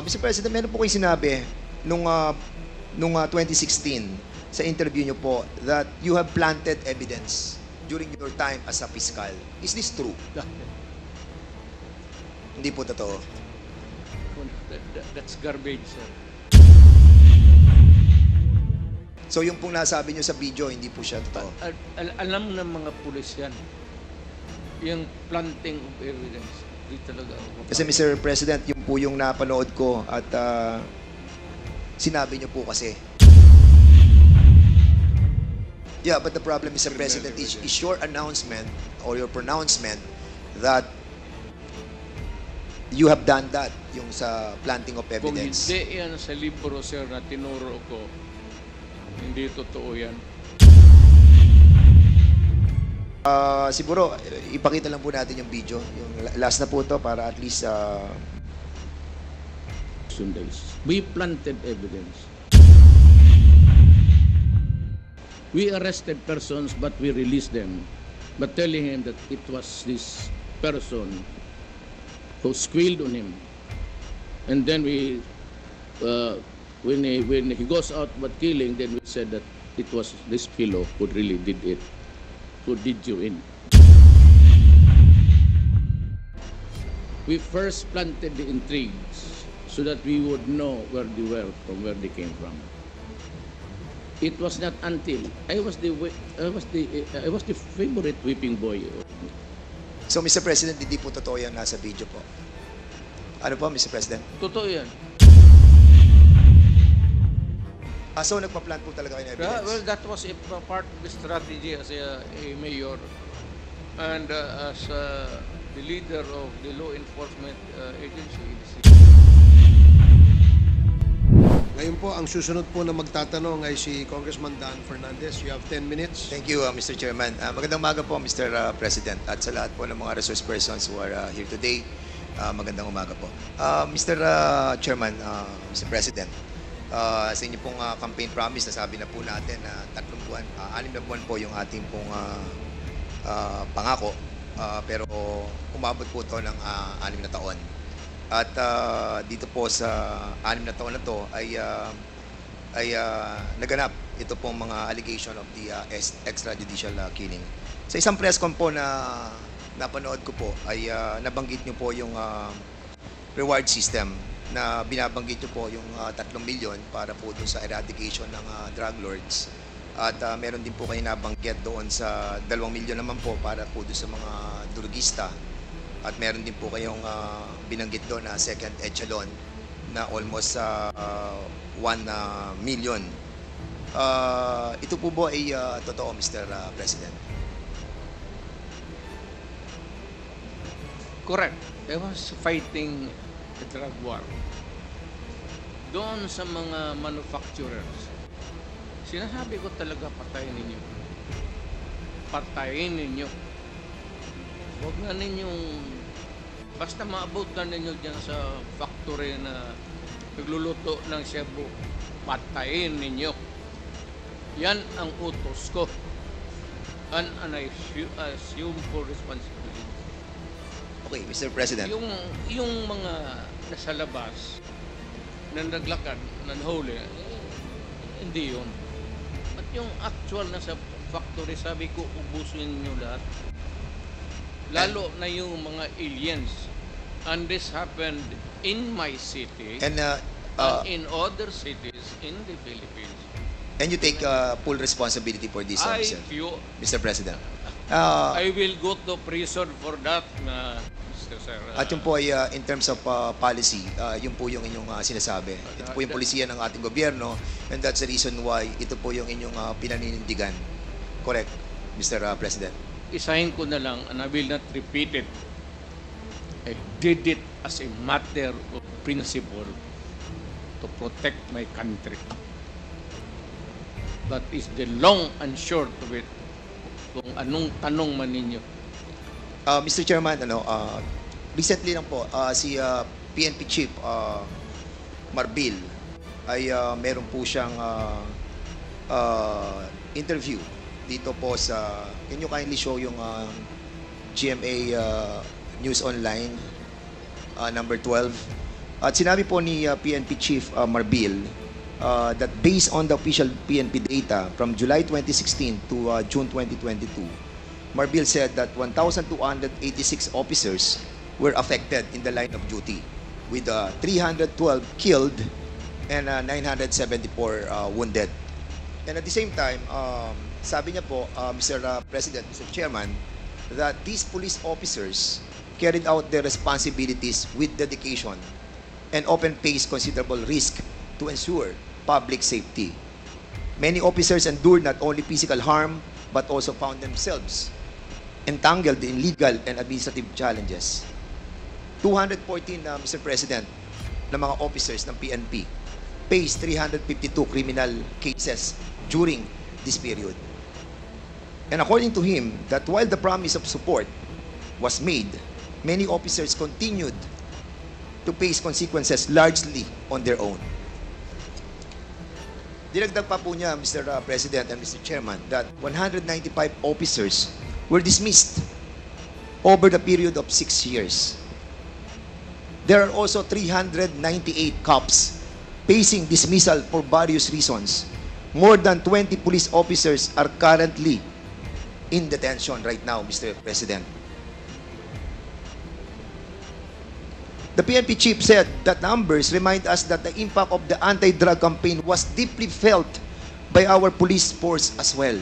Mr. President, meron po kayo sinabi nung 2016 sa interview niyo po that you have planted evidence during your time as a fiscal. Is this true? Hindi po totoo. That's garbage, sir. So yung pong nasabi niyo sa video, hindi po siya totoo. Alam ng mga pulis yan. Yung planting of evidence. Hindi talaga ako. Kasi Mr. President, yung po yung napanood ko at sinabi niyo po kasi. Yeah, but the problem, Mr. President, is your announcement or your pronouncement that you have done that, yung sa planting of Kung evidence. hindi yan sa libro, sir, na tinuro ko, hindi totoo yan. Siguro, ipakita lang po natin yung video. Yung last na po to para at least Days. We planted evidence. We arrested persons, but we released them, but telling him that it was this person who squealed on him. And then we, when he goes out but killing, then we said that it was this fellow who really did it, who did you in. We first planted the intrigues so that we would know where they were from, where they came from. It was not until I was the favorite whipping boy. So, Mr. President, hindi po totoo yan nasa video po. Ano po, Mr. President? Totoo yan. So, nagpa-plant po talaga kayo ng evidence? Well, that was a part of the strategy as a mayor and as the leader of the law enforcement agency in the city. Ngayon po, ang susunod po na magtatanong ay si Congressman Dan Fernandez. You have 10 minutes. Thank you, Mr. Chairman. Magandang umaga po, Mr. President. At sa lahat po ng mga resource persons who are here today, magandang umaga po. Mr. Chairman, Mr. President, sa inyo pong campaign promise, nasabi na po natin na 3 buwan, 6 na buwan po yung ating pong pangako. Pero umabot po ito ng 6 na taon. At dito po sa 6 na taon na to ay naganap ito pong mga allegation of the extrajudicial killing. Sa isang press con po na napanood ko po ay nabanggit nyo po yung reward system na binabanggit nyo po yung 3 milyon para po dun sa eradication ng drug lords. At meron din po kayo nabanggit doon sa 2 milyon naman po para po dun sa mga drugista. At meron din po kayong binanggit doon na second echelon na almost 1 million. Ito po ba ay totoo, Mr. President? Correct. I was fighting the drug war. Doon sa mga manufacturers, sinasabi ko talaga patayin ninyo. Patayin ninyo. Huwag na ninyong, basta maabot na ninyo dyan sa factory na nagluluto ng Cebu, patayin ninyo. Yan ang utos ko. And I assume for responsibility. Okay, Mr. President. Yung mga nasa labas na naglakad, nanhuli, hindi yun. At yung actual nasa factory, sabi ko, ubusin nyo lahat. Lalo na yung mga aliens. And this happened in my city And in other cities in the Philippines. and you take full responsibility for this, Mr. President. I will go to prison for that, Mr. Sir. At yung po ay in terms of policy, yun po yung inyong sinasabi. Ito po yung polisiya ng ating gobyerno and that's the reason why ito po yung inyong pinaninindigan. Correct, Mr. President? Isahin ko na lang, and I will not repeat it. I did it as a matter of principle to protect my country. That is the long and short of it. Kung anong tanong man ninyo. Mr. Chairman, recently lang po, si PNP Chief Marbil ay meron po siyang interview dito po sa, can you kindly show yung GMA News Online number 12 At sinabi po ni PNP Chief Marbil that based on the official PNP data from July 2016 to June 2022, Marbil said that 1,286 officers were affected in the line of duty, with 312 killed and 974 wounded. And at the same time, sabi niya po, Mr. President, Mr. Chairman, that these police officers carried out their responsibilities with dedication and often faced considerable risk to ensure public safety. Many officers endured not only physical harm but also found themselves entangled in legal and administrative challenges. 214, Mr. President, na mga officers ng PNP faced 352 criminal cases during this period. And according to him, that while the promise of support was made, many officers continued to face consequences largely on their own. Dinagdag pa po niya, Mr. President and Mr. Chairman, that 195 officers were dismissed over the period of 6 years. There are also 398 cops facing dismissal for various reasons. More than 20 police officers are currently in detention right now, Mr. President. The PNP chief said that numbers remind us that the impact of the anti-drug campaign was deeply felt by our police force as well.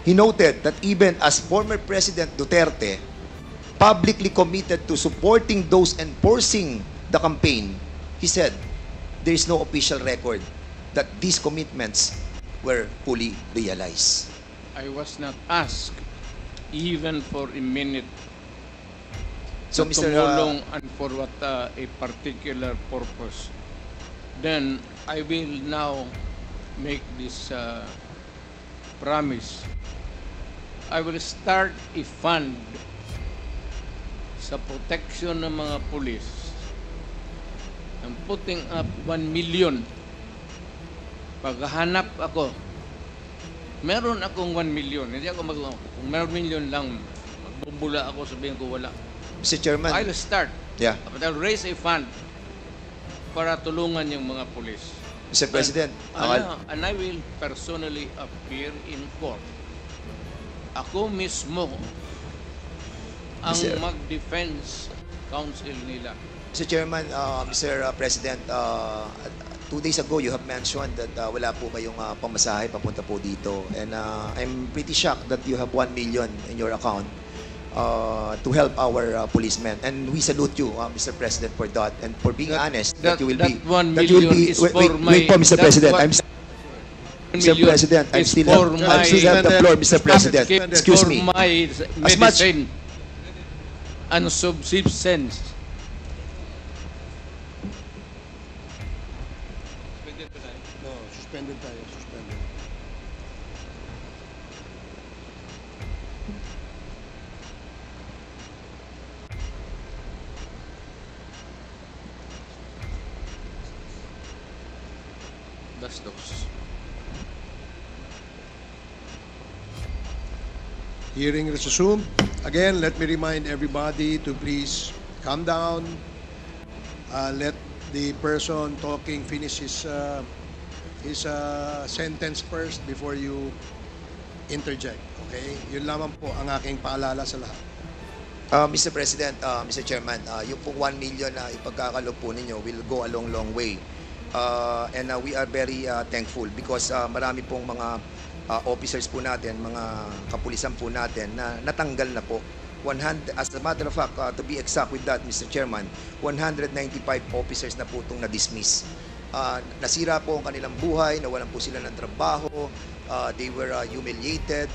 He noted that even as former President Duterte publicly committed to supporting those enforcing the campaign, he said there is no official record that these commitments were fully realized. I was not asked even for a minute So, to Mr. tumulong and for what a particular purpose. Then I will now make this promise. I will start a fund sa protection ng mga pulis. I'm putting up 1 million. Paghahanap ako, meron akong 1 million. Hindi ako kung meron million lang, magbubula ako, sabihin ko wala. Mr. Chairman. I'll start. Yeah. But I'll raise a fund para tulungan yung mga pulis. Mr. President. And I will personally appear in court. Ako mismo ang Mr. mag-defense counsel nila. Mr. Chairman, Mr. President, 2 days ago you have mentioned that wala po kayong pamasahe papunta po dito. And I'm pretty shocked that you have 1 million in your account to help our policemen. And we salute you, Mr. President, for that. And for being honest, that you will be... That 1 that you will million be, is wait, for my... wait po, Mr. President. Mr. President, I still have the floor, Mr. President. Excuse me. For my As much- medicine and subsistence. No, suspended tayo, suspended. Bastos. Hearing resumed. Again, let me remind everybody to please calm down. Let the person talking finish his sentence first before you interject. Okay? Yun lamang po ang aking paalala sa lahat. Mr. President, Mr. Chairman, yung pong 1 million na ipagkakalob po ninyo will go a long way. And we are very thankful because marami pong mga officers po natin, mga kapulisan po natin na natanggal na po. As a matter of fact, to be exact with that, Mr. Chairman, 195 officers na po itong na-dismiss. Nasira po ang kanilang buhay, nawalan po sila ng trabaho, they were humiliated,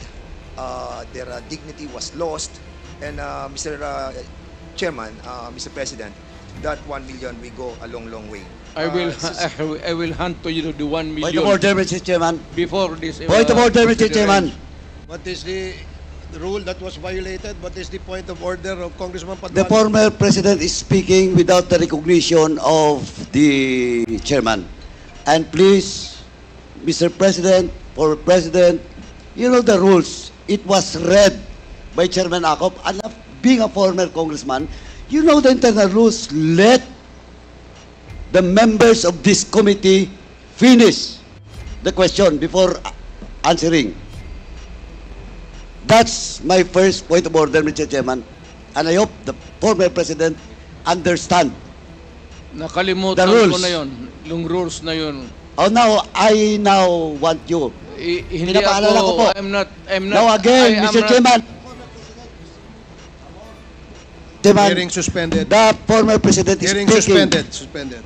their dignity was lost. And Mr. Chairman, Mr. President, that 1 million will go a long way. I will hand to you the 1 million. Point of order, Mr. Chairman. Before this. Point of order, Mr. Chairman. What is the rule that was violated? What is the point of order of Congressman Paduano? The former president is speaking without the recognition of the chairman. And please, Mr. President, former president, you know the rules. It was read by Chairman Akop. And being a former congressman, You know the internal rules. Let the members of this committee finish the question before answering. That's my first point of order, Mr. Chairman. And I hope the former President understand. Nakalimutan The rules. ko na yun. Yung rules na yun. Oh, now, I now want you. Hindi Pinapaalala ko ako, po. I'm not, Now again, I am Mr. not- Chairman. Chairman, Hearing suspended. the former President is Hearing speaking. suspended.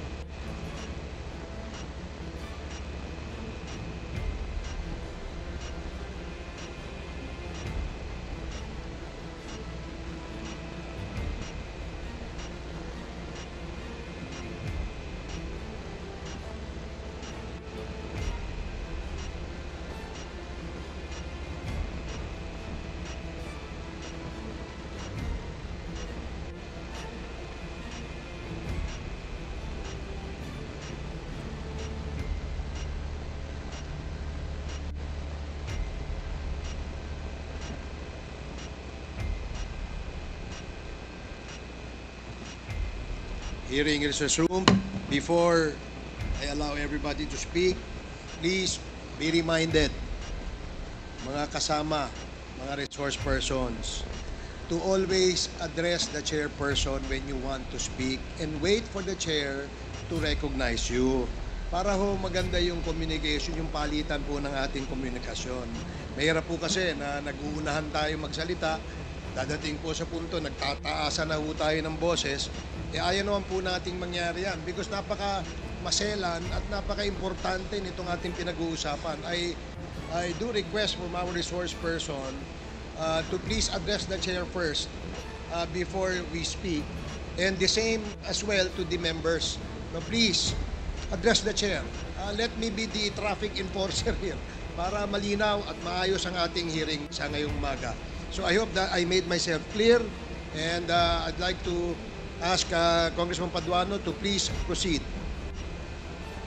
Hearing is resumed. Before I allow everybody to speak, please be reminded, mga kasama, mga resource persons, to always address the chairperson when you want to speak and wait for the chair to recognize you. Para ho maganda yung communication, yung palitan po ng ating komunikasyon. Mahirap po kasi na nag-uunahan tayo magsalita, dadating po sa punto, nagtataasan na ho tayo ng boses, ayaw naman po nating mangyari yan because napaka-maselan at napaka-importante nitong ating pinag-uusapan. I do request from our resource person to please address the chair first before we speak, and the same as well to the members. No, please address the chair. Let me be the traffic enforcer here para malinaw at maayos ang ating hearing sa ngayong umaga. So I hope that I made myself clear, and I'd like to ask Congressman Paduano to please proceed.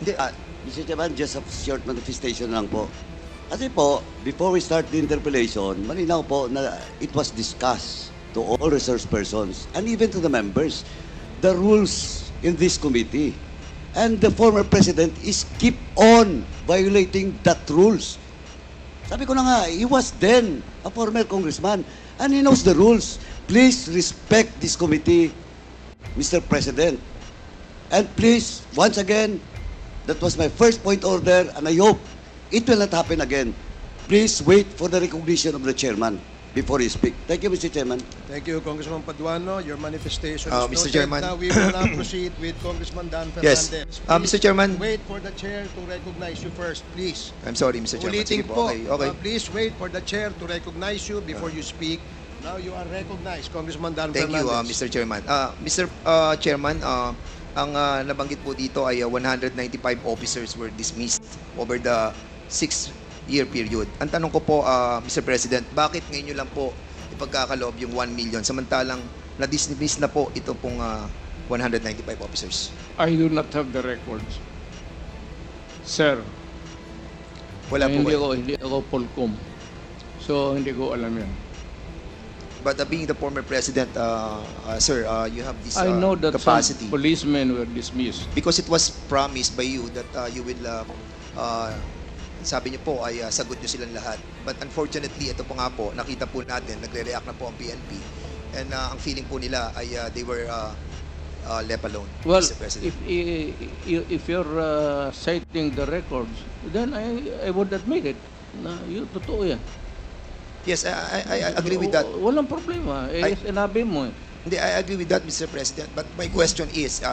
Hindi, Mr. Chairman, just a short manifestation lang po. Kasi po, before we start the interpellation, malinaw po na it was discussed to all resource persons and even to the members, the rules in this committee. And the former president is keep on violating that rules. Sabi ko na nga, he was then a former congressman and he knows the rules. Please respect this committee, Mr. President. And please, once again, that was my first point order, and I hope it will not happen again. Please wait for the recognition of the chairman before you speak. Thank you, Mr. Chairman. Thank you, Congressman Paduano. Your manifestation is Mr. noted. Chairman. Now we will now proceed with Congressman Dan Yes. Fernandez. Mr. Chairman. Wait for the chair to recognize you first, please. I'm sorry, Mr. Chairman. Ulitin Sige po, Okay. please wait for the chair to recognize you before you speak. Now you are recognized, Congressman Dan Thank you, Fernandez. Mr. Chairman. Mr. Chairman, ang nabanggit po dito ay 195 officers were dismissed over the 6-year period. Ang tanong ko po, Mr. President, bakit ngayon nyo lang po ipagkakaloob yung 1 million samantalang na-dismiss na po ito pong 195 officers? I do not have the records. Sir, Wala po. hindi ako Polcom. So, hindi ko alam yan. But being the former president, sir, you have this I know that capacity. some policemen were dismissed. Because it was promised by you that you will, sabi niyo po ay sagot niyo silang lahat. But unfortunately, ito po nga po, nakita po natin, nagre-react na po ang PNP. And ang feeling po nila ay they were left alone, Well, Mr. President. if you're citing the records, then I would admit it. Na yun, totoo yan. Yes, I agree with that. Walang problema. Sinabi mo eh. Hindi, I agree with that, Mr. President. But my question is,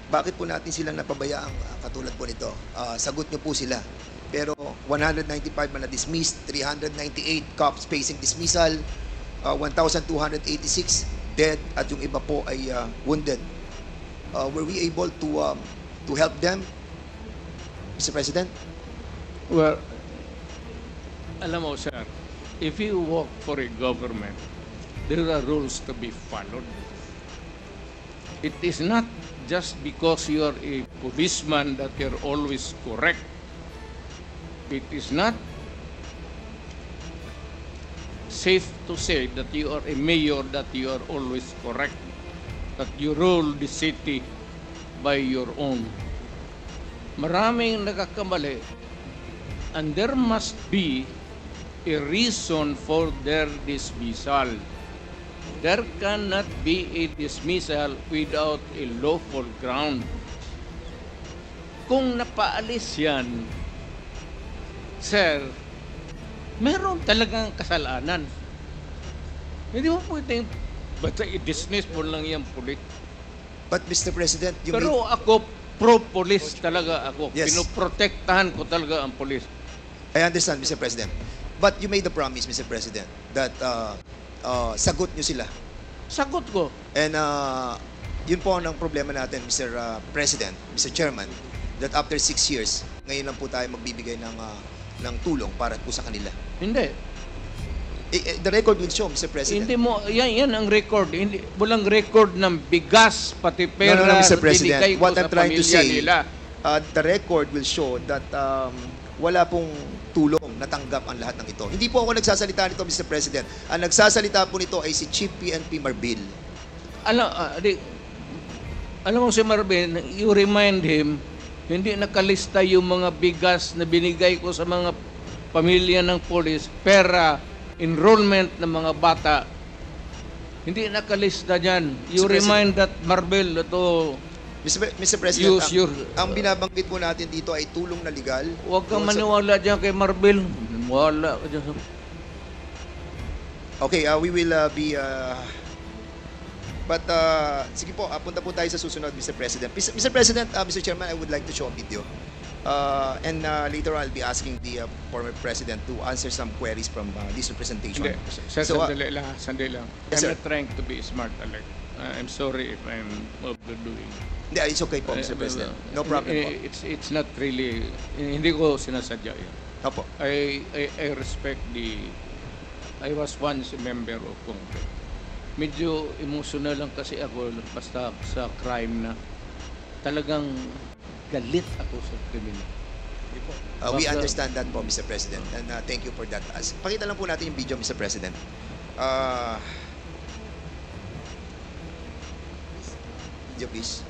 bakit po natin silang napabayaang katulad po nito? Sagot niyo po sila. Pero 195 man na-dismissed, 398 cops facing dismissal, 1,286 dead, at yung iba po ay wounded. Were we able to help them, Mr. President? Well, alam mo, sir, if you work for a government, there are rules to be followed. It is not just because you are a policeman that you're always correct. It is not safe to say that you are a mayor that you are always correct. that you rule the city by your own. Maraming nagkakamali, and there must be a reason for their dismissal. There cannot be a dismissal without a lawful ground. Kung napaalis yan, sir, meron talagang kasalanan. Hindi mo pwedeng basta i-dismiss mo lang yung pulis. But Mr. President, you Pero ako, pro-police talaga ako. Yes. Pinoprotektahan ko talaga ang police. I understand, Mr. President. But you made the promise, Mr. President, that sagot nyo sila. Sagot ko. And yun po ang problema natin, Mr. President, Mr. Chairman, that after 6 years, ngayon lang po tayo magbibigay ng tulong para po sa kanila. Hindi. The record will show, Mr. President. Hindi mo, yan ang record. Hindi, walang record ng bigas, pati pera No, Mr. na President. binigay ko What sa I'm trying to pamilya say, nila. the record will show that wala pong tulong, natanggap ang lahat ng ito. Hindi po ako nagsasalita nito, Mr. President. Ang nagsasalita po nito ay si Chief PNP Marbil. Alam mo si Marvin, you remind him, hindi nakalista yung mga bigas na binigay ko sa mga pamilya ng polis, pera, enrollment ng mga bata. Hindi nakalista dyan. You Mr. remind that Marvel to Mr. President, use your... ang binabanggit po natin dito ay tulong na legal. Huwag kang Doon sa- maniwala dyan kay Marvel. Wala ka dyan. Okay, we will but sige po, punta po tayo sa susunod, Mr. President. Mr. President, Mr. Chairman, I would like to show a video. And later I'll be asking the former President to answer some queries from this representation. Hindi. So, Sandali lang. Yes, I'm sir. not trying to be smart, Alec. I'm sorry if I'm overdoing. hindi, it's okay po, Mr. President. No problem po. It's not really, hindi ko sinasadya yun. Opo. I respect I was once a member of Congress. Medyo emotional lang kasi ako basta sa crime na talagang galit ako sa kriminal. We Baka- understand that po, Mr. President. And thank you for that. Pakita lang po natin yung video, Mr. President. Video, please.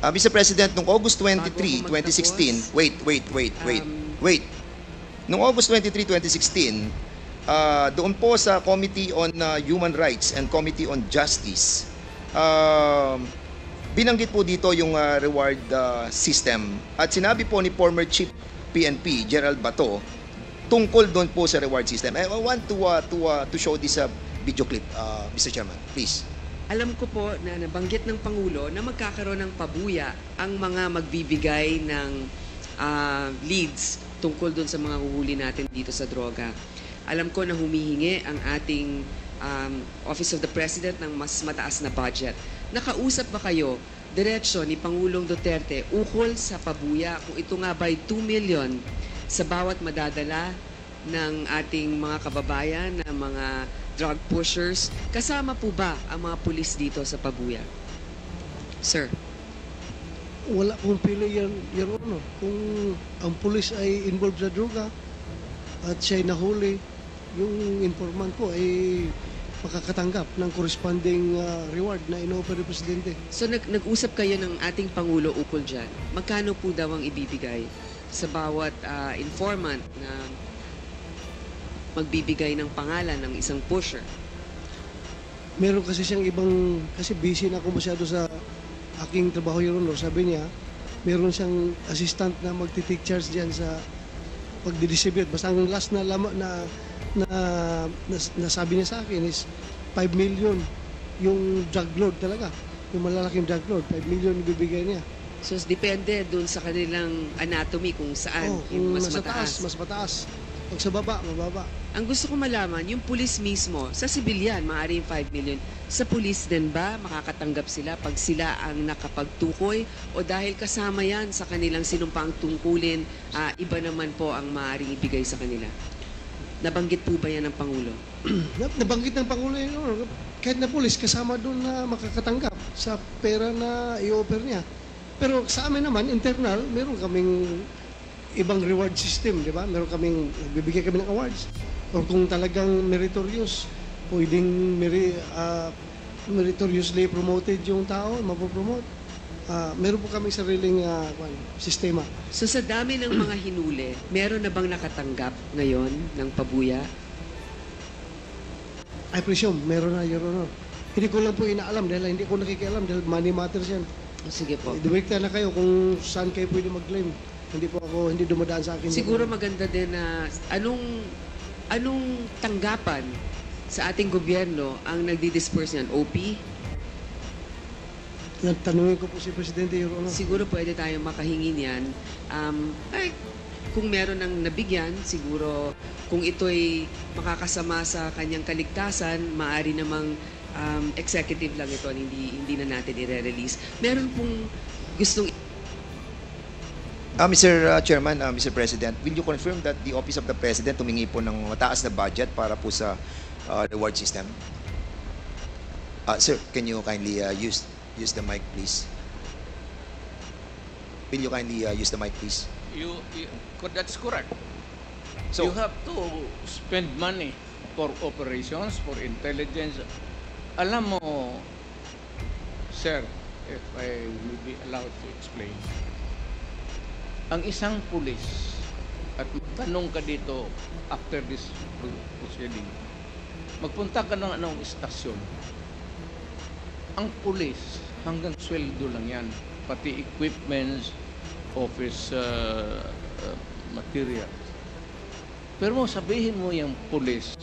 Mr. President, noong August 23, 2016, wait. Noong August 23, 2016, doon po sa Committee on Human Rights and Committee on Justice, binanggit po dito yung reward system. At sinabi po ni former Chief PNP, Gerald Bato, tungkol doon po sa reward system. I want to show this video clip, Mr. Chairman, please. Alam ko po na nabanggit ng Pangulo na magkakaroon ng pabuya ang mga magbibigay ng leads tungkol doon sa mga huhuli natin dito sa droga. Alam ko na humihingi ang ating Office of the President ng mas mataas na budget. Nakausap ba kayo diretsyo ni Pangulong Duterte ukol sa pabuya kung ito nga ba'y 2 million sa bawat madadala ng ating mga kababayan na mga drug pushers? Kasama po ba ang mga pulis dito sa pabuya? Sir. Wala kong pili yan, Your Honor. Kung ang pulis ay involved sa droga at siya'y nahuli, yung informant ko ay makakatanggap ng corresponding reward na ino-offer ng Presidente. So nag-usap kayo ng ating Pangulo ukol dyan. Magkano po daw ang ibibigay sa bawat informant na magbibigay ng pangalan ng isang pusher? Meron kasi siyang ibang, kasi busy na ako masyado sa aking trabaho, Your Honor. Sabi niya, meron siyang assistant na magti-take charge diyan sa pagdi-distribute. Basta ang last na nasabi niya sa akin is 5 million yung drug load talaga. Yung malalaking drug load, 5 million ibibigay niya. So depende dun sa kanilang anatomy kung saan yung Kung mas nasa mataas. taas, mas mataas. Pag sa baba, mababa. Ang gusto ko malaman, yung pulis mismo, sa sibilyan, maaari yung 5 million. Sa pulis din ba, makakatanggap sila pag sila ang nakapagtukoy? O dahil kasama yan sa kanilang sinumpang tungkulin, iba naman po ang maaaring ibigay sa kanila? Nabanggit po ba yan ng Pangulo? Nabanggit ng Pangulo yun, Your Honor. Kahit na pulis, kasama doon na makakatanggap sa pera na i-offer niya. Pero sa amin naman, internal, meron kaming ibang reward system, di ba? Meron kaming, bibigyan kami ng awards. Or kung talagang meritorious, pwedeng meritoriously promoted yung tao, mapopromote. Meron po kami sariling sistema. So sa dami ng mga hinuli, meron na bang nakatanggap ngayon ng pabuya? I presume, meron na, Your Honor. Hindi ko lang po inaalam dahil hindi ko nakikialam dahil money matters yan. Sige po. Direkta na kayo kung saan kayo pwede mag-claim. Hindi dumadaan sa akin. Siguro maganda din na anong tanggapan sa ating gobyerno ang nagdi-disperse niyan? OP? Tanungin ko po si Presidente, Your Honor. Siguro pwede tayong makahingi niyan. Kung meron ng nabigyan, siguro kung ito'y makakasama sa kanyang kaligtasan, maaari namang executive lang ito, hindi na natin i-release. Meron pong gustong... Mr. Chairman, Mr. President, will you confirm that the Office of the President tumingi po ng mataas na budget para po sa reward system? Sir, can you kindly use the mic, please? Will you kindly use the mic, please? That's correct. So, You have to spend money for operations, for intelligence. Alam mo, sir, if I will be allowed to explain, ang isang pulis, at magtanong ka dito after this proceeding, magpunta ka ng anong istasyon, ang pulis, hanggang sweldo lang yan, pati equipments, office materials. Pero sabihin mo yung pulis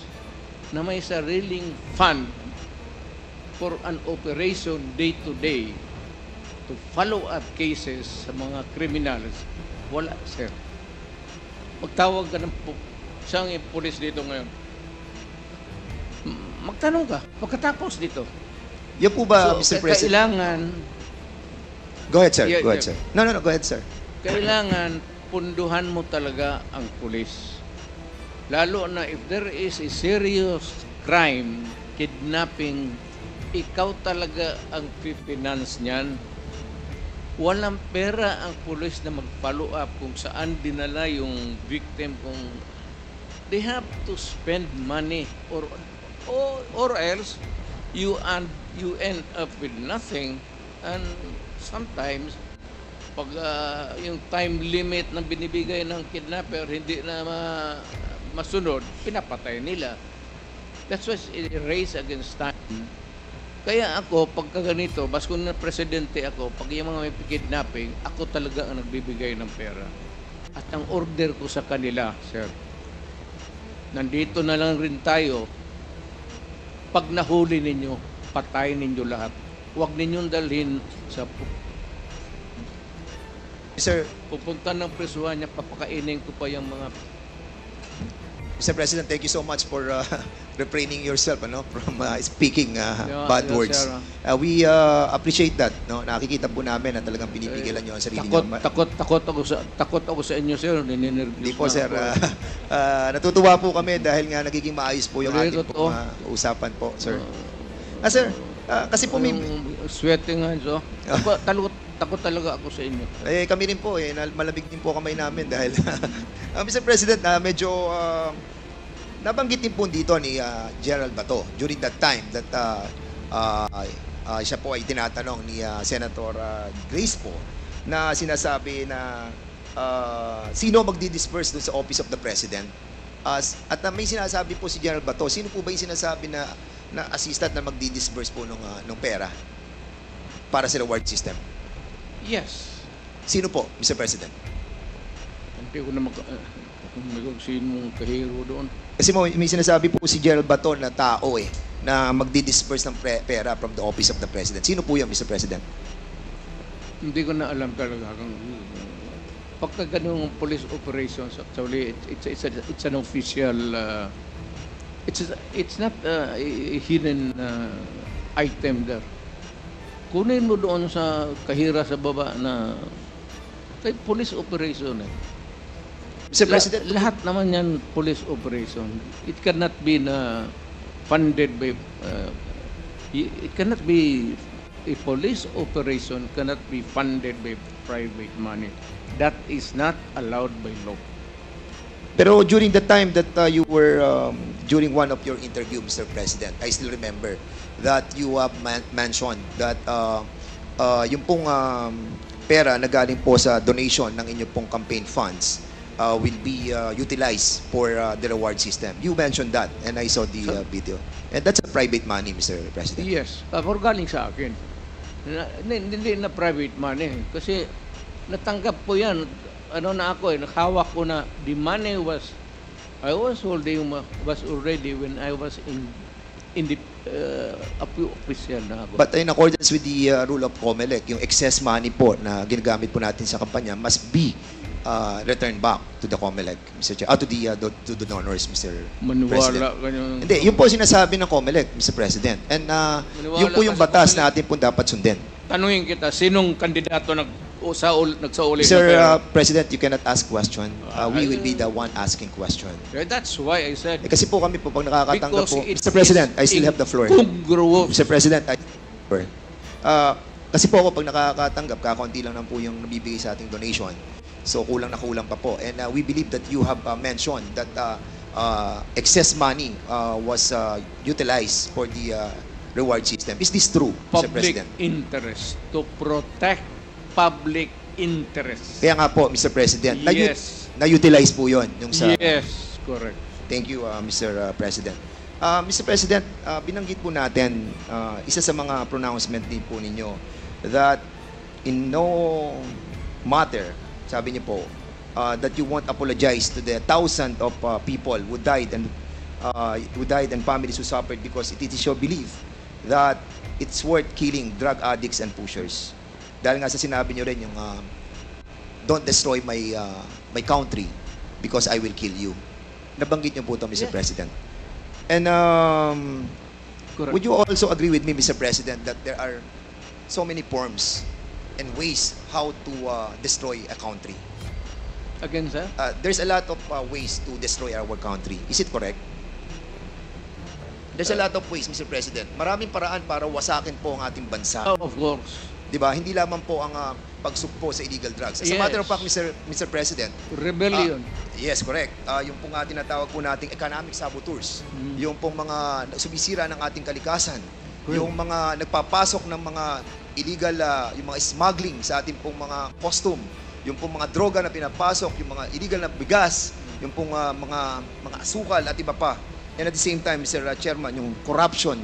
na may sariling fund for an operation day-to-day to follow up cases sa mga criminals, wala, sir. Magtawag ka ng siyang pulis dito ngayon. Magtanong ka, pagkatapos dito. yan po ba, Mr. President? Kailangan, Go ahead, sir. Yeah, Go ahead, yeah. sir. No, go ahead, sir. kailangan punduhan mo talaga ang pulis. Lalo na if there is a serious crime, kidnapping, ikaw talaga ang finance niyan. Walang pera ang pulis na mag-follow up kung saan dinala yung victim, kung they have to spend money or else you end up with nothing. And sometimes pag yung time limit na binibigay ng kidnapper hindi na masunod, pinapatay nila. That's why it's a race against time. Kaya ako, pagka ganito, bas kung na presidente ako, pag yung mga may kidnapping, ako talaga ang nagbibigay ng pera. At ang order ko sa kanila, sir, nandito na lang rin tayo, pag nahuli ninyo, patayin ninyo lahat. Huwag ninyong dalhin sa Sir, pupunta ng presuhan niya, papakainin ko pa yung mga... Mr. President, thank you so much for refraining yourself from speaking bad yeah, words. sir. We appreciate that. No? Nakikita po namin na talagang pinipigilan nyo ang sarili nyo. Takot ako sa inyo, sir. Hindi po, sir. Natutuwa po kami dahil nga nagiging maayos po yung ating Totoo. usapan po, sir. Sir, kasi po may... Sweating hands, oh. Takot talaga ako sa inyo. Kami rin po, malamig din po kamay namin dahil... Mr. President, medyo... nabanggit din po dito ni General Bato during that time that siya po ay tinatanong ni Senator Grace po na sinasabi na sino magdi-disperse doon sa Office of the President. At may sinasabi po si General Bato, sino po ba yung sinasabi na assistant na magdi-disperse po ng pera para sa reward system? Yes. Sino po, Mr. President? Hindi ko na sinong kahiro doon. Kasi may sinasabi po si General Bato na tao na magdi-disperse ng pera from the Office of the President. Sino po yan, Mr. President? Hindi ko na alam talaga. Pagka ganung police operations, actually, it's an official, it's not a hidden item there. Kunin mo doon sa kahira sa baba na kay police operation Mr. President, Lahat naman yan police operation. It cannot be na funded by it cannot be a police operation cannot be funded by private money. That is not allowed by law. pero during the time that you were, during one of your interview, Mr. President, I still remember that you have mentioned that yung pong pera na galing po sa donation ng inyong pong campaign funds will be utilized for the reward system. You mentioned that, and I saw the video. And that's a private money, Mr. President. Yes, pero galing sa akin. Hindi na private money. Kasi natanggap ko yan. Ano na ako nakahawak ko na the money I was already when I was in the official na ako. But in accordance with the rule of COMELEC, yung excess money po na ginagamit po natin sa kampanya must be returned back to the COMELEC, Mr. Chair, to the donors, Mr. Maniwala President. ka yung... Hindi, yun po sinasabi ng COMELEC, Mr. President. And yun po yung ka sa batas COMELEC. na atin po dapat sundin. Tanungin kita, sinong kandidato nagsauli? Mr. President, you cannot ask question. We will be the one asking question. That's why I said, Kasi po kami po, pag nakakatanggap because po, it Mr. President, I is still have the floor. incongruous. Mr. President, kasi po ako pag nakakatanggap, kakaunti lang po yung nabibigay sa ating donation. So kulang na kulang pa po. And we believe that you have mentioned that excess money was utilized for the reward system. Is this true, Mr. Public President? interest. To protect public interest. Kaya nga po, Mr. President, Yes. na-utilize po yun. Yung sa, Yes, correct. Thank you, Mr. President. Mr. President, binanggit po natin, isa sa mga pronouncement din po ninyo, that in no matter, sabi niyo po, that you won't apologize to the thousands of people who died and families who suffered because it is your belief that it's worth killing drug addicts and pushers. Dahil nga sa sinabi niyo rin yung don't destroy my country because I will kill you. Nabanggit niyo po ito, Mr. Yeah. President. And Correct. would you also agree with me, Mr. President, that there are so many forms and ways how to destroy a country? Again, sir? There's a lot of ways to destroy our country. Is it correct? There's a lot of ways, Mr. President. Maraming paraan para wasakin po ang ating bansa. Oh, of course. Di ba? Hindi lamang po ang pagsugpo sa illegal drugs. As a Yes. matter of fact, Mr. President, Rebellion. yes, correct. Yung pong tinatawag po nating economic saboteurs, yung pong mga sumisira ng ating kalikasan, yung mga nagpapasok ng mga illegal, yung mga smuggling sa ating pong mga costume, yung pong mga droga na pinapasok, yung mga illegal na bigas, yung pong mga asukal at iba pa. And at the same time, Mr. Chairman, yung corruption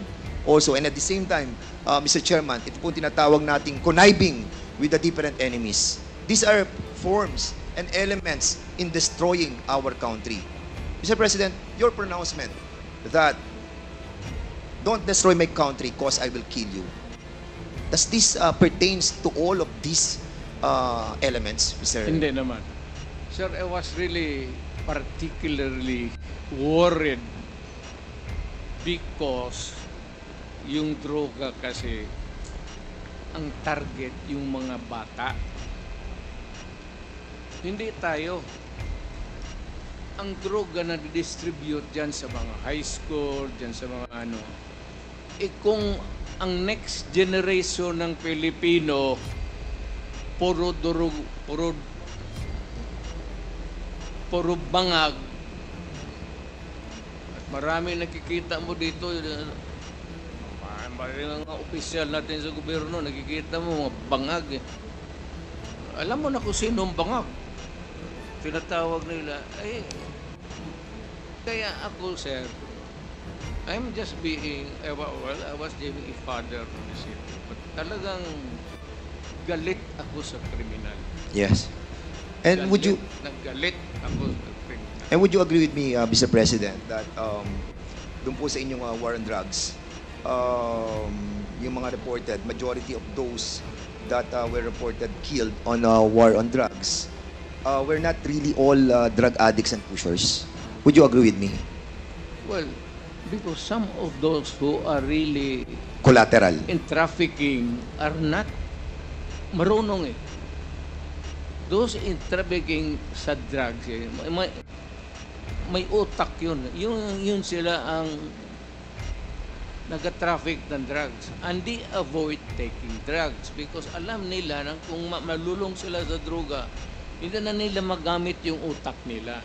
also. And at the same time, Mr. Chairman, ito po tinatawag nating conniving with the different enemies. These are forms and elements in destroying our country. Mr. President, your pronouncement that don't destroy my country because I will kill you. Does this pertains to all of these elements, Mr. Hindi naman. Sir, I was really particularly worried because yung droga kasi ang target yung mga bata. Hindi tayo. Ang droga na distribute dyan sa mga high school, dyan sa mga ano, kung ang next generation ng Pilipino puro bangag at marami nakikita mo dito mga opisyal natin sa gobyerno, nakikita mo mga bangag alam mo na kung sino ang bangag, tinatawag nila kaya ako, sir, I'm just being I was being a father of the city, but talagang galit ako sa kriminal. Yes. And Naggalit ako sa kriminal. And would you agree with me, Mr. President, that doon po sa inyong war on drugs, yung mga reported, majority of those that were reported killed on war on drugs were not really all drug addicts and pushers? Would you agree with me? Well, because some of those who are really Collateral. in trafficking are not marunong those trafficking sa drugs, may utak yun. Yun sila ang nag-traffic ng drugs. And they avoid taking drugs because alam nila na kung malulong sila sa droga, hindi na nila magamit yung utak nila.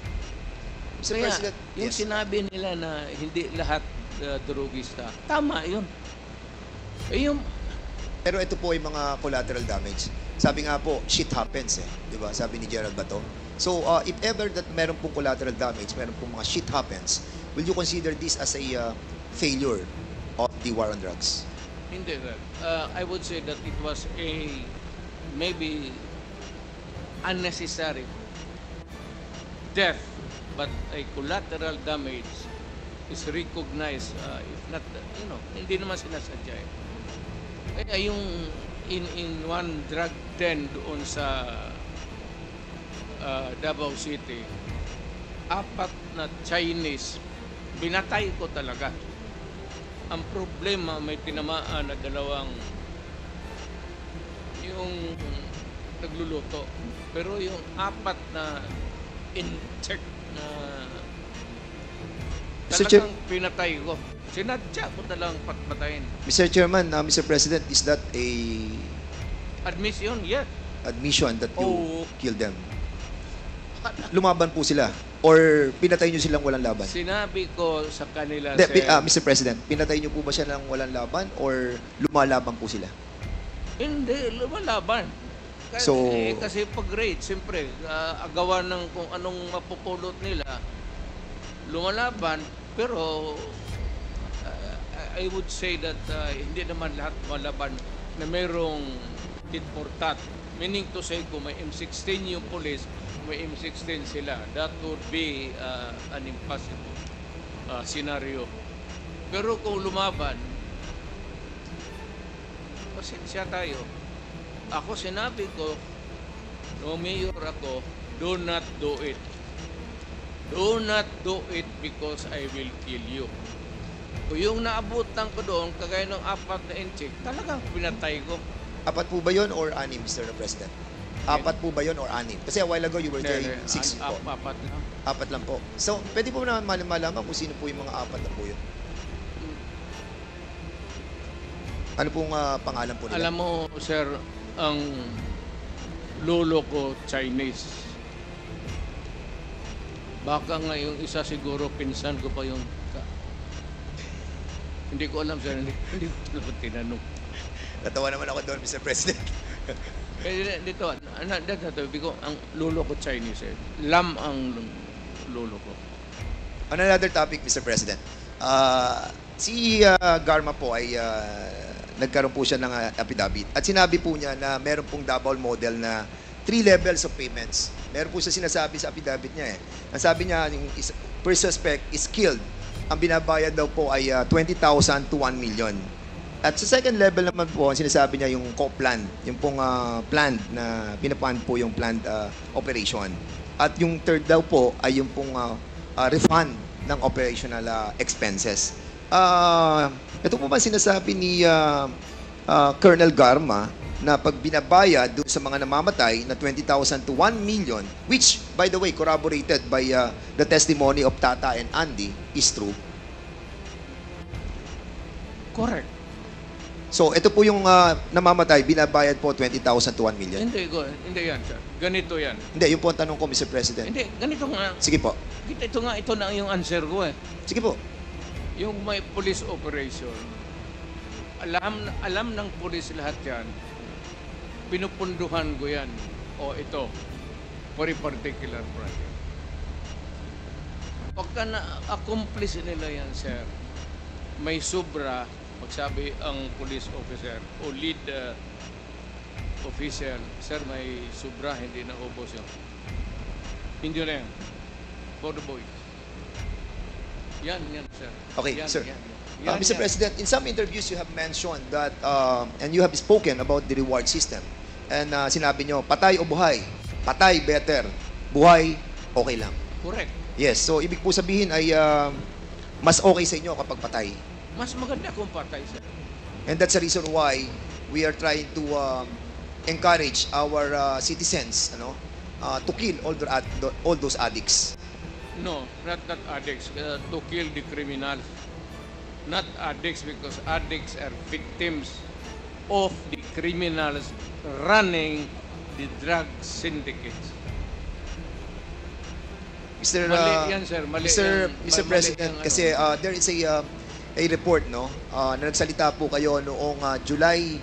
Mr. Kaya, President, yung yes. sinabi nila na hindi lahat drugista, tama yun. Yung Pero ito po ay mga collateral damage. Sabi nga po, shit happens eh. Di ba? Sabi ni Gerald Bato. So, if ever that meron pong collateral damage, meron pong mga shit happens, will you consider this as a failure of the war on drugs? Hindi, sir. I would say that it was a maybe unnecessary death, but a collateral damage is recognized, if not, hindi naman sinasadya eh. Kaya yung in one drug den doon sa Davao City, 4 na Chinese, binatay ko talaga. Ang problema, may tinamaan na 2 yung nagluluto. Pero yung 4 na insect na Mr. Chair- talagang pinatay ko. Sinadya ko talagang patpatayin. Mr. Chairman, Mr. President, is that a Admission, yes. admission that you Oo. killed them? Lumaban po sila? Or pinatay nyo silang walang laban? Sinabi ko sa kanila, Hindi, sir, Mr. President, pinatay nyo po ba siya ng walang laban or lumalaban po sila? hindi, lumalaban. Kasi, So- kasi pag raid, siyempre, agawan ng kung anong mapupulot nila, lumalaban, pero I would say that hindi naman lahat malaban na mayroong tit for tat. Meaning to say, kung may M16 yung police, may M16 sila, that would be an impossible scenario. Pero kung lumaban, pasensya tayo. Ako sinabi ko, no mayor ako, do not do it. Do not do it because I will kill you. Kung yung naabutan ko doon, kagaya ng 4 na inchik, talagang pinatay ko. 4 po ba yun or 6, Mr. President? 4 po ba yun or 6? Kasi a while ago you were saying 6 po. 4 lang. 4 lang po. So, pwede po naman malaman kung sino po yung mga 4 na po yun. Ano pong pangalan po nila? Alam mo, sir, ang lolo ko Chinese. Baka nga yung isa siguro pinsan ko pa yung hindi ko alam, sir. Hindi ko talaga tinanong. Natawa naman ako doon, Mr. President. Dito, ko, ang lolo ko Chinese eh. Lam ang lolo ko. On another topic, Mr. President. Si Garma po ay nagkaroon po siya ng affidavit. At sinabi po niya na meron pong double model na 3 levels of payments. Meron po siya sinasabi sa affidavit niya eh. Ang sabi niya, yung per suspect is killed. Ang binabayad daw po ay 20,000 to 1 million. At sa second level naman po, ang sinasabi niya yung co-plan, yung pong planned na pinapan po yung planned operation. At yung third daw po ay yung pong refund ng operational expenses. Ito po ba sinasabi ni Colonel Garma na pag binabayad doon sa mga namamatay na 20,000 to 1 million, which, by the way, corroborated by the testimony of Tata and Andy, is true? Correct. So, ito po yung namamatay, binabayad po 20,000 to 1 million. Hindi yan, sir. Ganito yan. Hindi, yung po ang tanong ko, Mr. President. Hindi, ganito nga. Sige po. Ito na yung answer ko eh. Sige po. Yung may police operation, alam ng police lahat yan, pinupunduhan ko yan, o ito, for a particular project. Pagka na-accomplish nila yan, sir, may sobra, magsabi ang police officer o lead official, sir, may sobra, hindi na ubos yun. Hindi na yan. For the boys. Yan, sir. Okay, Yan, sir. yan. Mr. President, in some interviews you have mentioned that, and you have spoken about the reward system. And sinabi nyo, patay o buhay? Patay, better. Buhay, okay lang. Correct. Yes, so ibig po sabihin ay mas okay sa inyo kapag patay. Mas maganda kung patay, sir. And that's the reason why we are trying to encourage our citizens to kill all those addicts. No, not addicts. To kill the criminals. Not addicts, because addicts are victims of the criminals running the drug syndicates. Mr. Mali yan, sir. Mali Mr. yan. Mr. Mali President, yan, ano. kasi there is a report, no, na nagsalita po kayo noong July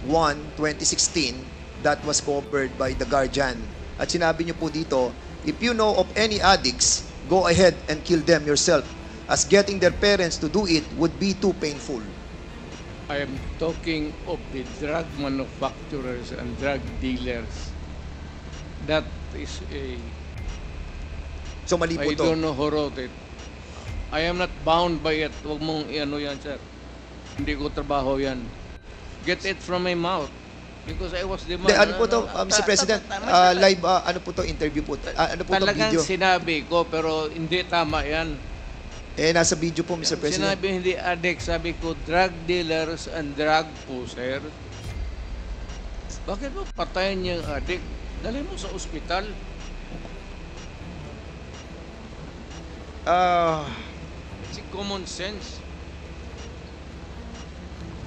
1, 2016, that was covered by The Guardian. At sinabi niyo po dito, if you know of any addicts, go ahead and kill them yourself, as getting their parents to do it would be too painful. I am talking of the drug manufacturers and drug dealers. That is a... So mali po I to. don't know who wrote it. I am not bound by it. Huwag mong ano yan, sir. Hindi ko trabaho yan. Get it from my mouth. Because I was the man. De, ano po to, Mr. President? Live, ano po to, interview po. Ano po to, Talagang video? sinabi ko, pero hindi tama yan. Nasa video po, Mr. President. Sinabi hindi addict, sabi ko drug dealers and drug pusher. Bakit mo patayin yung addict? Dali mo sa ospital. It's common sense.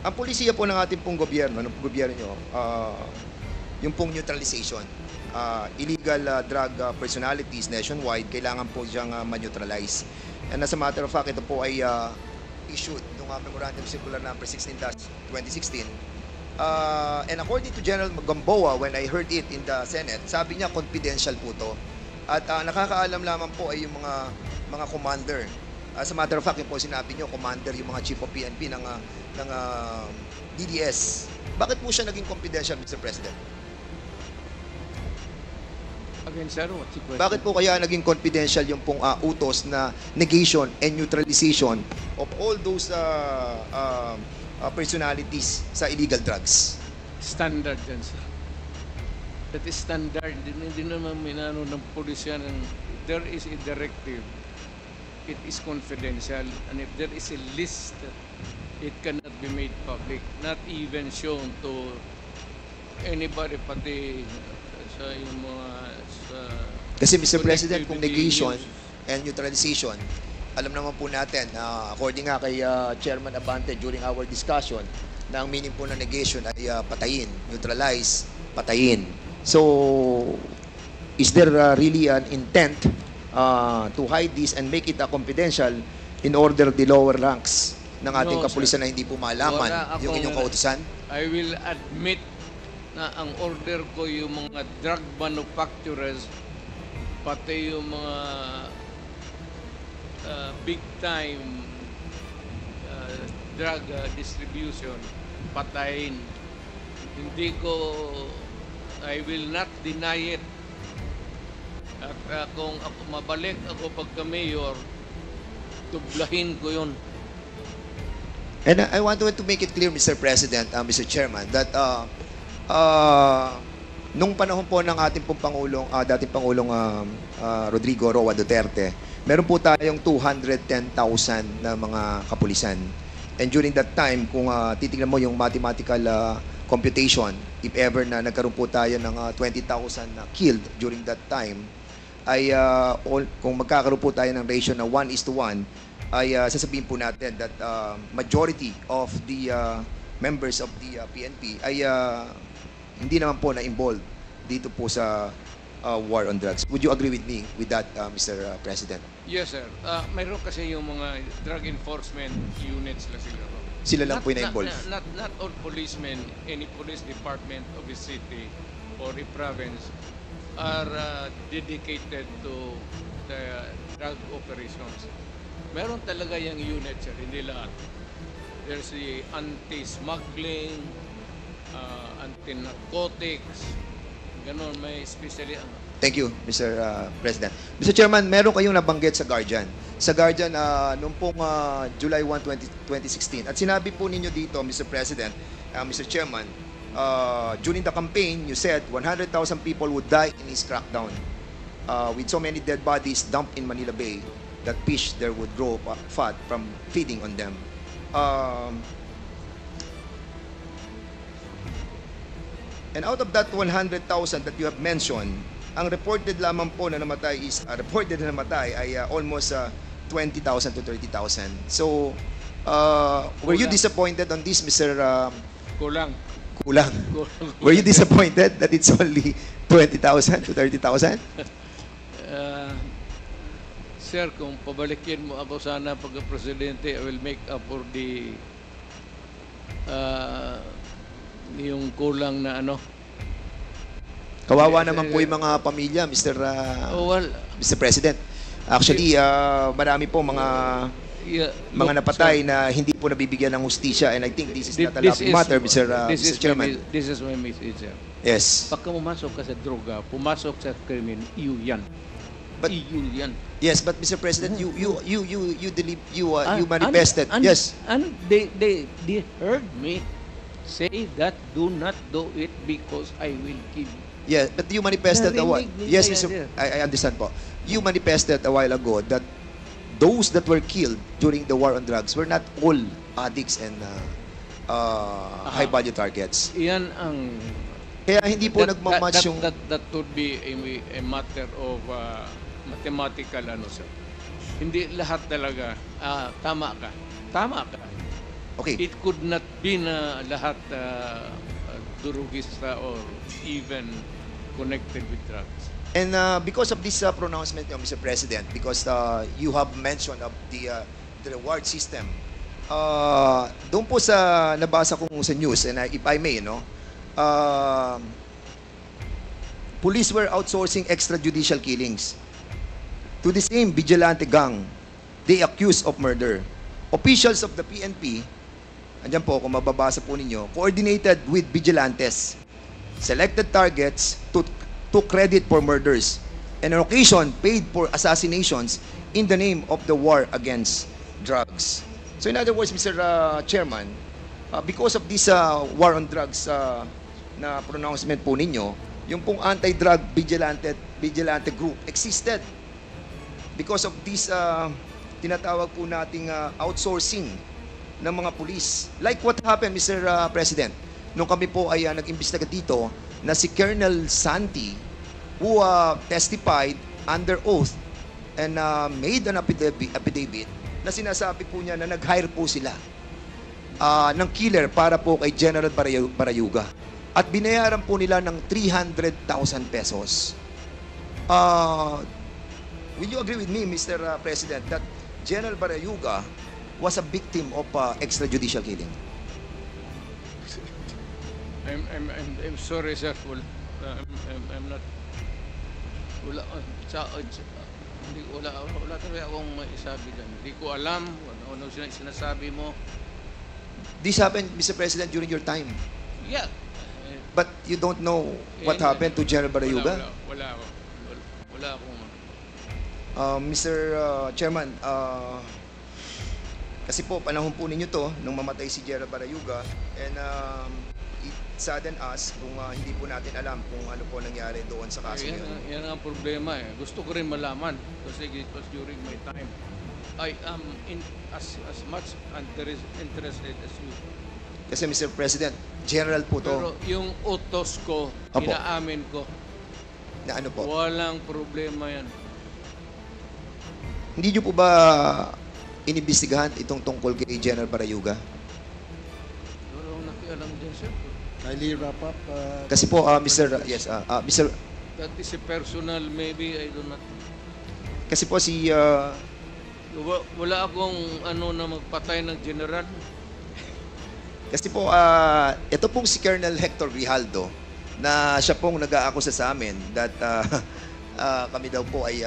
Ang polisiya po ng ating pong gobyerno, ng gobyerno nyo, yung pong neutralization, illegal drug personalities nationwide, kailangan po siyang ma-neutralize. And as a matter of fact, ito po ay issued ng Memorandum Circular number 16-2016. And according to General Gamboa, when I heard it in the Senate, sabi niya confidential po to. At nakakaalam lamang po ay yung mga commander. As a matter of fact, yung po sinabi niyo, commander, yung mga chief of PNP ng DDS. Bakit po siya naging confidential, Mr. President? Again, sir, what's the question? Bakit po kaya naging confidential yung pong utos na negation and neutralization of all those personalities sa illegal drugs? Standard yan, sir. That is standard. Hindi naman minano ng pulisya ng there is a directive. It is confidential, and if there is a list, it cannot be made public, not even shown to anybody, pati sa yung mga sa Kasi Mr. President, kung connectivity negation news. and neutralization, alam naman po natin, according nga kay Chairman Abante during our discussion, na ang meaning po ng negation ay patayin, neutralize, patayin. So, is there really an intent to hide this and make it confidential in order the lower ranks ng ating No, kapulisan sir. na hindi po malaman Wala yung inyong akong- kautusan? I will admit na ang order ko yung mga drug manufacturers, pati yung mga big time drug distribution, patayin. Hindi ko, I will not deny it. At kung ako mabalik ako pagka-mayor, tublahin ko yun. And I want to make it clear, Mr. President, Mr. Chairman, that nung panahon po ng ating pong Pangulong, dating Pangulong Rodrigo Roa Duterte, meron po tayong 210,000 na mga kapulisan. And during that time, kung titignan mo yung mathematical computation, if ever na nagkaroon po tayo ng 20,000 na killed during that time, ay kung magkakaroon po tayo ng ratio na 1:1, ay sasabihin po natin that majority of the members of the PNP ay hindi naman po na-involved dito po sa war on drugs. Would you agree with me with that, Mr. President? Yes, sir. Mayroon kasi yung mga drug enforcement units lang sila. Sila lang po yung na-involved. Not all policemen, any police department of a city or a province are dedicated to the drug operations. Meron talaga yung unit, sir, hindi lahat. There's the anti-smuggling, anti-narcotics, ganon, may especially Thank you, Mr. President. Mr. Chairman, meron kayong nabanggit sa Guardian. Sa Guardian, noong pong July 1, 2016. At sinabi po ninyo dito, Mr. President, Mr. Chairman, during the campaign, you said 100,000 people would die in his crackdown. With so many dead bodies dumped in Manila Bay, that fish there would grow fat from feeding on them. And out of that 100,000 that you have mentioned, ang reported lamang po na namatay is almost 20,000 to 30,000. So, were you Kulang. disappointed on this, Mr. Kulang. Kulang? Kulang. Were you disappointed that it's only 20,000 to 30,000? Sir, kung pabalikin mo ako sana pagka-presidente, I will make up for the yung kulang na ano. Kawawa naman po yung mga pamilya, Mr. Well, Mr. President. Actually, marami po mga napatay na hindi po nabibigyan ng hustisya, and I think this is not a laughing matter, Mr. Chairman. This is my message, sir. Yes. Pagka pumasok ka sa droga, pumasok sa krimen, iyo yan. But- iyo yan. Yes, but Mr. President, you manifested. Yes. And they heard me say that do not do it because I will kill you. Yeah, but you manifested a while. Narinig Yes, nila Mr. yan, I understand po. You manifested a while ago that those that were killed during the war on drugs were not all addicts and high-value targets. Iyan ang Kaya hindi po nagmamatch yung... that would be a matter of mathematical ano, sir. Hindi lahat talaga tama ka. Tama ka. Okay. It could not be na lahat durugista or even connected with drugs. And because of this pronouncement, Mr. President, because you have mentioned of the reward system, doon po sa nabasa kong sa news, and if I may, police were outsourcing extrajudicial killings to the same vigilante gang they accused of murder. Officials of the PNP, andyan po, kung mababasa po ninyo, coordinated with vigilantes, selected targets to credit for murders, and on occasion paid for assassinations in the name of the war against drugs. So in other words, Mr. Chairman, because of this war on drugs na pronouncement po ninyo, yung pong anti-drug vigilante group existed because of this tinatawag po nating outsourcing ng mga pulis. Like what happened, Mr. President, nung kami po ay nag-imbestiga dito na si Colonel Santi, who testified under oath and made an affidavit na sinasabi po niya na nag-hire po sila ng killer para po kay General Barayuga. At binayaran po nila ng 300,000 pesos. Will you agree with me, Mr. President, that General Barayuga was a victim of extrajudicial killing? I'm sorry, sir. I'm not. Wala talaga akong maisabi dyan. Hindi ko alam ano sinasabi mo. This happened, Mr. President, during your time. Yeah. But you don't know what happened to General Barayuga? Wala akong Mr. Chairman, kasi po panahon po ninyo to nung mamatay si General Barayuga, and it saddened us kung hindi po natin alam kung ano po nangyari doon sa kaso yan, yun. yan ang problema eh. Gusto ko rin malaman kasi it was during my time. I am as much interested as you. Kasi Mr. President, General po to. Pero yung utos ko, Apo. inaamin ko, Na ano po? walang problema yan. Hindi nyo po ba inimbestigahan itong tungkol kay General Barayuga? Wala akong nakialam dyan, sir. Kindly wrap up. Kasi po, Mr. Mr. That is a personal, maybe, I do not. Kasi po si Wala akong ano na magpatay ng general. Kasi po, ito pong si Colonel Hector Grijaldo, na siya pong nag-aakusa sa amin that kami daw po ay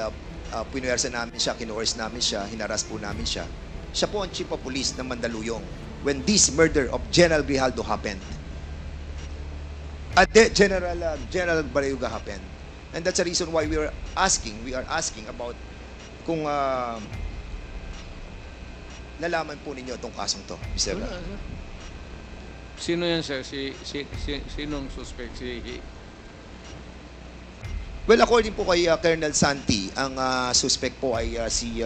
pinuwersa namin siya, kinuors namin siya, hinaras po namin siya. Siya po ang chief of police ng Mandaluyong when this murder of General Grijaldo happened. General Barayuga happened. And that's the reason why we are asking about kung nalaman po ninyo itong kasong to, Mr. Wala, sir. Sino yan, sir? Sinong suspect? Well, according po kay Colonel Santi, ang suspect po ay si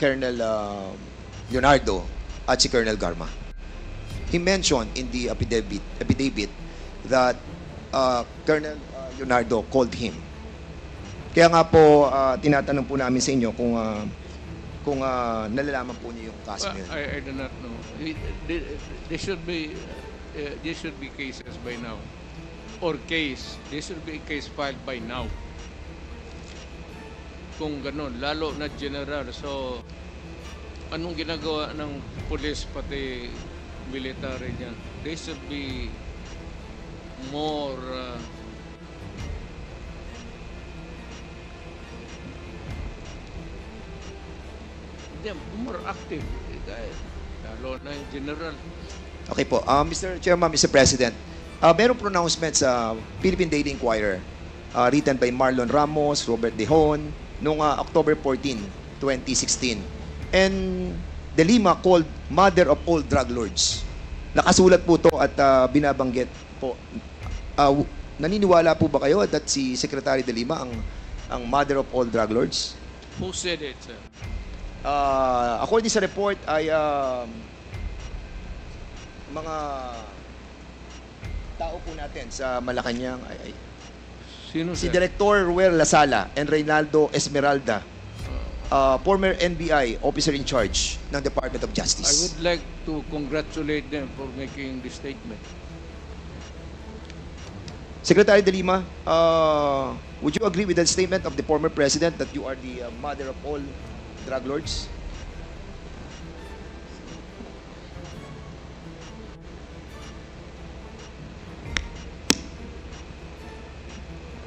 Colonel Leonardo at si Colonel Garma. He mentioned in the affidavit that Colonel Leonardo called him Kaya nga po, tinatanong po namin sa inyo kung nalalaman po niyo yung kaso Well, yun. I do not know. There should be cases by now. There should be a case filed by now. Kung ganun, lalo na general. So, anong ginagawa ng police pati military niyan? They should be more more active. Lalo na yung general. Okay po. Mr. Chairman, Mr. President, merong pronouncement sa Philippine Daily Inquirer written by Marlon Ramos, Robert Dehon, noong October 14, 2016. And De Lima called mother of all drug lords. Nakasulat po to at binabanggit po. Naniniwala po ba kayo that si Secretary De Lima ang mother of all drug lords? Who said it, sir? According sa report ay mga tao po natin sa Malacanang ay Sino, si sir? Director Ruel Lasala and Reynaldo Esmeralda, former NBI officer in charge ng Department of I Justice. would like to congratulate them for making this statement. Secretary De Lima, would you agree with the statement of the former president that you are the mother of all drug lords?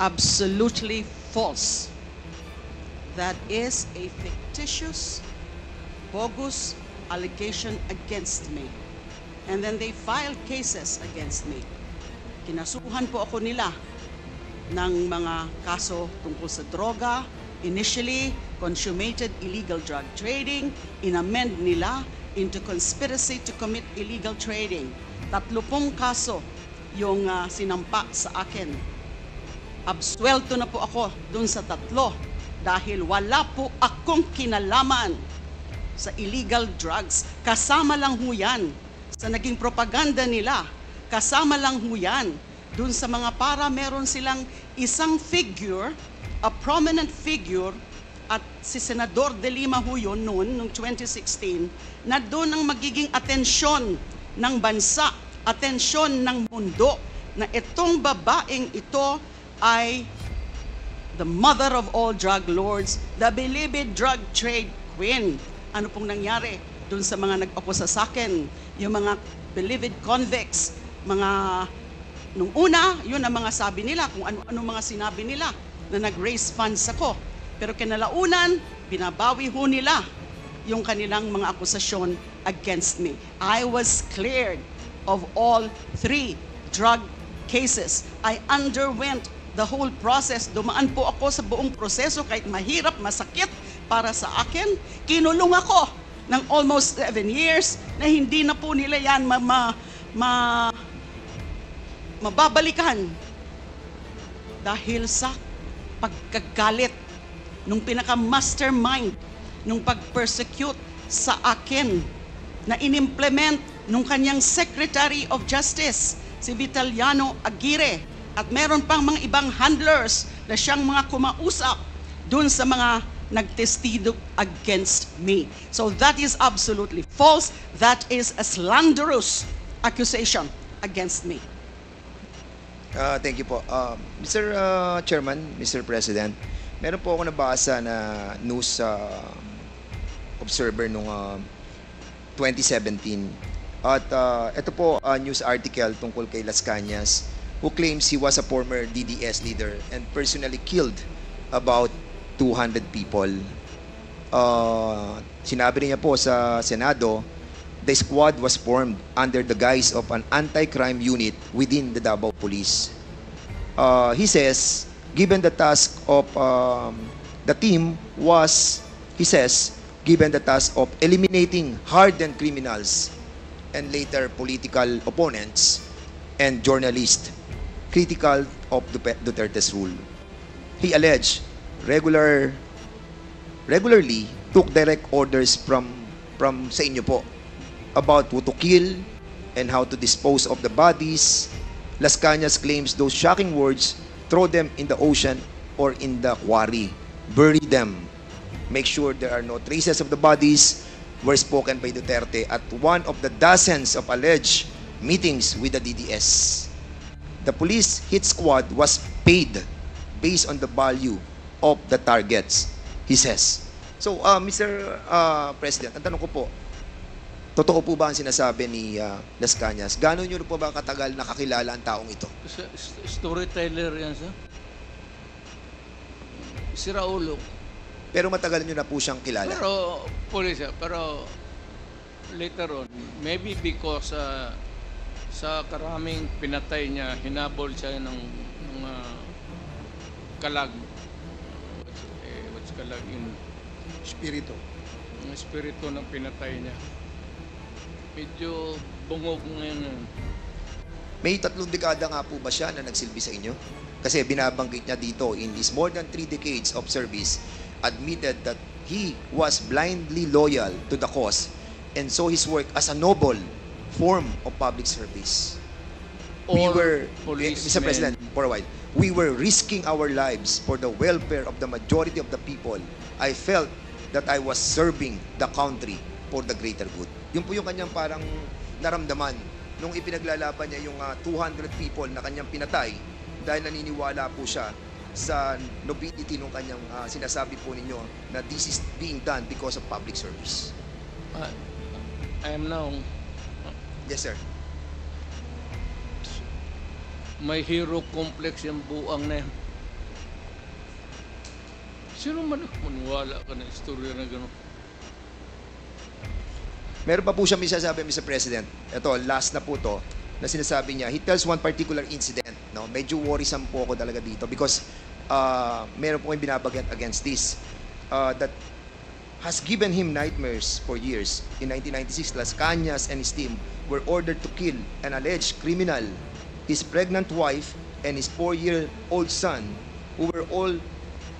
Absolutely false. That is a fictitious, bogus allegation against me. And then they filed cases against me. Kinasuhan po ako nila ng mga kaso tungkol sa droga. Initially, consummated illegal drug trading. Inamend nila into conspiracy to commit illegal trading. 30 kaso yung sinampa sa akin. Absuelto na po ako dun sa 3 dahil wala po akong kinalaman sa illegal drugs. Kasama lang ho yan sa naging propaganda nila. Kasama lang ho yan dun sa mga meron silang isang figure, a prominent figure, at si Senador De Lima ho yun noong 2016, na doon ang magiging atensyon ng bansa, atensyon ng mundo, na itong babaeng ito ay the mother of all drug lords, the beloved drug trade queen. Ano pong nangyari dun sa mga nag-akusa sa akin, yung mga beloved convicts, mga nung una, yun ang mga sabi nila, kung ano mga sinabi nila, na nag-raise funds ako. Pero kinalaunan, binabawi ho nila yung kanilang mga akusasyon against me. I was cleared of all 3 drug cases. I underwent the whole process. Dumaan po ako sa buong proseso kahit mahirap, masakit para sa akin. Kinulong ako ng almost 7 years na hindi na po nila yan mababalikan dahil sa pagkagalit nung pinaka-mastermind nung pag-persecute sa akin na inimplement nung kanyang Secretary of Justice, si Vitaliano Aguirre. At meron pang mga ibang handlers na siyang mga kumausap dun sa mga nagtestigo against me. So that is absolutely false. That is a slanderous accusation against me. Thank you po. Mr. Chairman, Mr. President, meron po ako nabasa na news observer noong 2017. At ito po news article tungkol kay Las Cañas, who claims he was a former DDS leader and personally killed about 200 people. Sinabi niya po sa Senado, the squad was formed under the guise of an anti-crime unit within the Davao Police. He says, given the task of the team was, he says, given the task of eliminating hardened criminals and later political opponents and journalists critical of Duterte's rule. He alleged regularly took direct orders from sa inyo po about who to kill and how to dispose of the bodies. Las Cañas claims those shocking words, throw them in the ocean or in the quarry. Bury them. Make sure there are no traces of the bodies were spoken by Duterte at one of the dozens of alleged meetings with the DDS. The police hit squad was paid based on the value of the targets, he says. So, Mr. President, ang tanong ko po, totoo po ba ang sinasabi ni Las Cañas? Gano'n nyo po ba katagal nakakilala ang taong ito? Storyteller yan, sir. Si Raulo. Pero matagal nyo na po siyang kilala. Pero, police, pero later on, maybe because sa karaming pinatay niya, hinabol siya ng kalag. What's kalag in Espiritu. ang espiritu ng pinatay niya. Medyo bungog ngayon. May 3 dekada nga po ba siya na nagsilbi sa inyo? Kasi binabanggit niya dito, in his more than 3 decades of service, admitted that he was blindly loyal to the cause and saw his work as a noble form of public service. Mr. President, for a while, we were risking our lives for the welfare of the majority of the people. I felt that I was serving the country for the greater good. Yun po yung kanyang parang naramdaman nung ipinaglalaban niya yung 200 people na kanyang pinatay dahil naniniwala po siya sa nobility nung kanyang sinasabi po ninyo na this is being done because of public service. I am now Yes, sir. may hero complex yung buang na yan. Sino man maniwala ka na istorya na gano'n? Meron pa po siya sinasabi, Mr. President. Ito, last na po to, na sinasabi niya. He tells one particular incident. No? Medyo worrisome po ako talaga dito because meron po yung binabagat against this that has given him nightmares for years. In 1996, Las Cañas and his team were ordered to kill an alleged criminal, his pregnant wife, and his 4-year-old son, who were all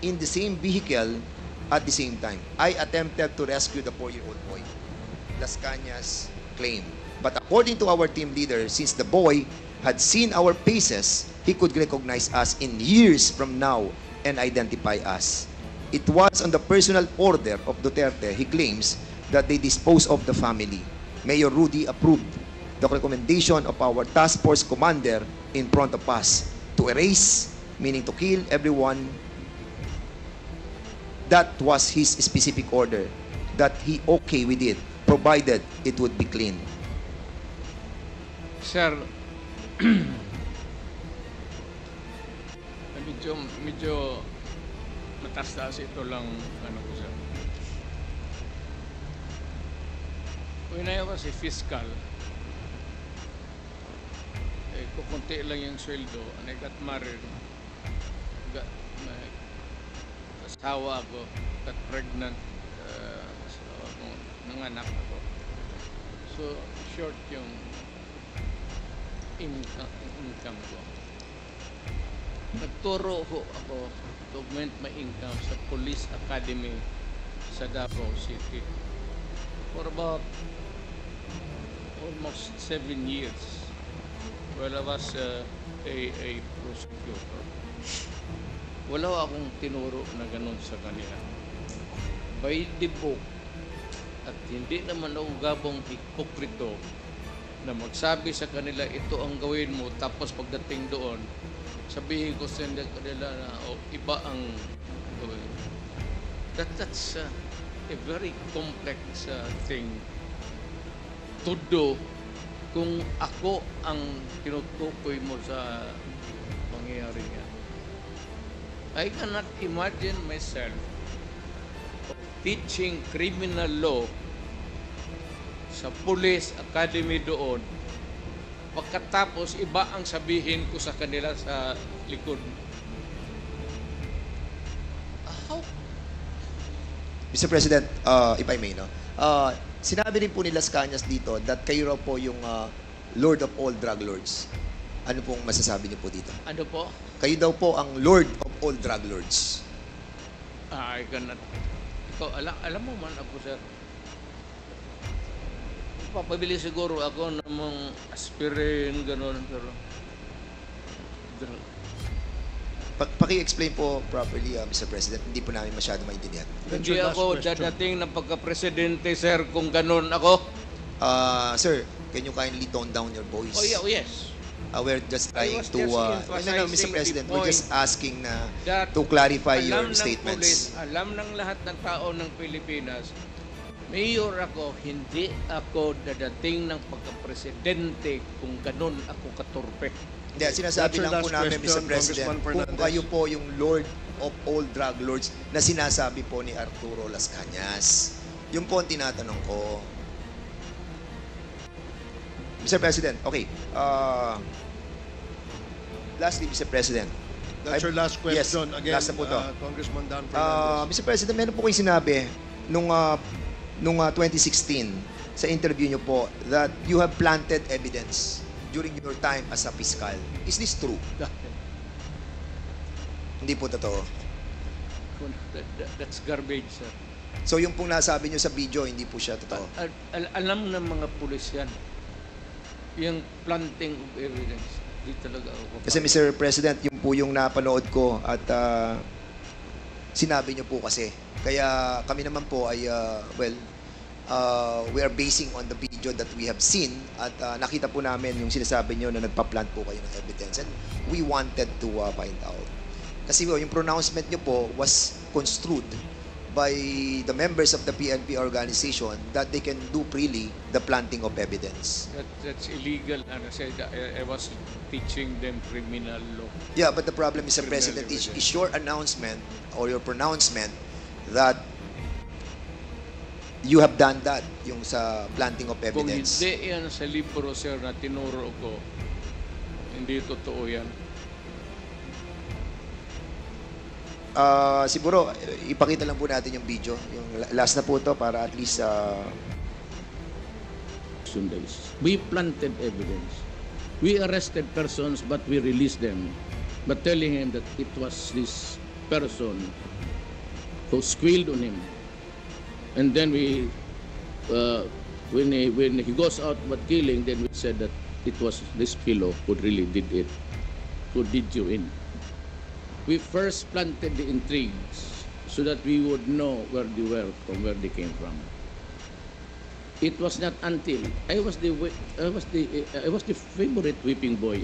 in the same vehicle at the same time. I attempted to rescue the 4-year-old boy, Las Cañas claimed. But according to our team leader, since the boy had seen our faces, he could recognize us in years from now and identify us. It was on the personal order of Duterte, he claims, that they disposed of the family. Mayor Rudy approved the recommendation of our task force commander in front of us to erase, meaning to kill everyone. That was his specific order, that he okay with it, provided it would be clean. Sir, medyo matas-taas ito lang ko sir. When I was a fiscal, kukunti lang yung sweldo and I got married. Asawa ako, got pregnant, nanganak ako. So, short yung income ko. Nagturo ako to augment my income sa Police Academy sa Davao City for about almost 7 years while I was a prosecutor. Wala akong tinuro na ganun sa kanila. By the book, at hindi naman ako gabong hipokrito na magsabi sa kanila, ito ang gawin mo, tapos pagdating doon, sabihin ko sa kanila na iba ang gawin. That's a very complex thing to do kung ako ang tinutukoy mo sa mangyayari niya. I cannot imagine myself teaching criminal law sa Police Academy doon. Pagkatapos, iba ang sabihin ko sa kanila sa likod. How? Mr. President, if I may, no? Sinabi rin po ni Las Cañas dito that kayo raw po yung Lord of all drug lords. Ano pong masasabi niyo po dito? Ano po? Kayo daw po ang Lord of all drug lords. I cannot. Ikaw, alam mo man ako, sir. Papabili siguro ako ng mga aspirin, gano'n. Pero Paki-explain po properly, Mr. President. Hindi po namin masyado maintindihan. That's Hindi your last ako question. dadating ng pagka-presidente, sir, kung ganun ako. Sir, can you kindly tone down your voice? Oh, yeah, yes. We're just I trying was to... just no, emphasizing Mr. the President, we're just point asking na that to clarify alam your ng statements. pulis, alam ng lahat ng tao ng Pilipinas, mayor ako, hindi ako dadating ng pagka-presidente kung ganun ako katurpe. Hindi, sinasabi That's your lang po last namin, Mr. question, President, Congressman kung Fernandez. kayo po yung Lord of all drug lords na sinasabi po ni Arturo Las Cañas. Yung po ang tinatanong ko. Mr. President, okay. Lastly, Mr. President. That's your last Yes, question. Again, last na po to. Congressman Dan Fernandez. Mr. President, meron po kayo sinabi nung 2016 sa interview nyo po that you have planted evidence during your time as a fiscal. Is this true? Hindi po totoo. That's garbage, sir. So yung pong nasabi nyo sa video, hindi po siya totoo. Alam ng mga pulis yan. Yung planting of evidence. Di talaga ako. Kasi Mr. President, yung po yung napanood ko at sinabi nyo po kasi. Kaya kami naman po ay, we are basing on the video that we have seen at nakita po namin yung sinasabi nyo na nagpa-plant po kayo ng evidence and we wanted to find out. Kasi yung pronouncement nyo po was construed by the members of the PNP organization that they can do freely the planting of evidence. That's illegal. And I said I was teaching them criminal law. Yeah, but the problem, Mr. President, is your announcement or your pronouncement that you have done that, yung sa planting of Kung evidence. hindi yan sa libro, sir, na tinuro ko, hindi totoo yan. Siguro, ipakita lang po natin yung video. Yung last na po to para at least Days. We planted evidence. We arrested persons, but we released them. But telling him that it was this person who squealed on him. And then we, when he goes out but killing, then we said that it was this fellow who really did it, who did you in. We first planted the intrigues so that we would know where they were from, where they came from. It was not until I was the favorite whipping boy.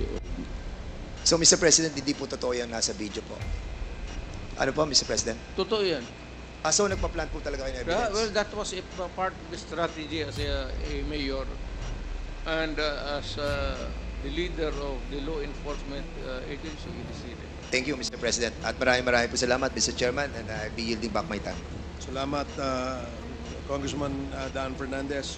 So, Mr. President, hindi po totoo yung nasa video po. Ano po, Mr. President? Totoo yan. So, nagpa-plant po talaga kayo ng evidence? Well, that was a part of the strategy as a mayor and as the leader of the law enforcement agency in the city. Thank you, Mr. President. At maraming po salamat, Mr. Chairman, and I'll be yielding back my time. Salamat, Congressman Dan Fernandez.